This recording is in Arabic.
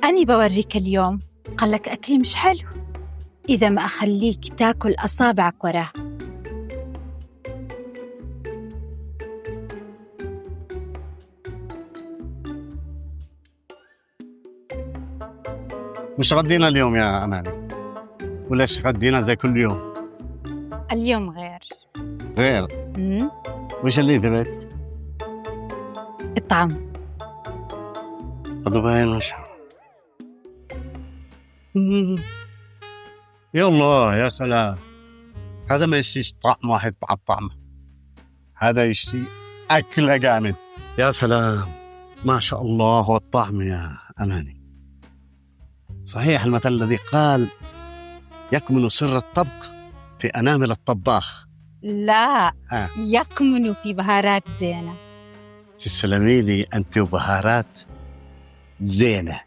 أني بوريك اليوم. قالك أكلي مش حلو إذا ما أخليك تاكل أصابعك وراه. مش غدينا اليوم يا أماني؟ وليش غدينا زي كل يوم؟ اليوم غير. غير؟ وش اللي ثبت؟ الطعم. باين وش. يا الله يا سلام، هذا ما يشتيش طعم واحد طعمه، هذا يشتي أكله جامد. يا سلام ما شاء الله والطعم يا أماني. صحيح المثل الذي قال يكمن سر الطبخ في أنامل الطباخ. لا يكمن في بهارات زينة. تسلمي لي أنت وبهارات زينة.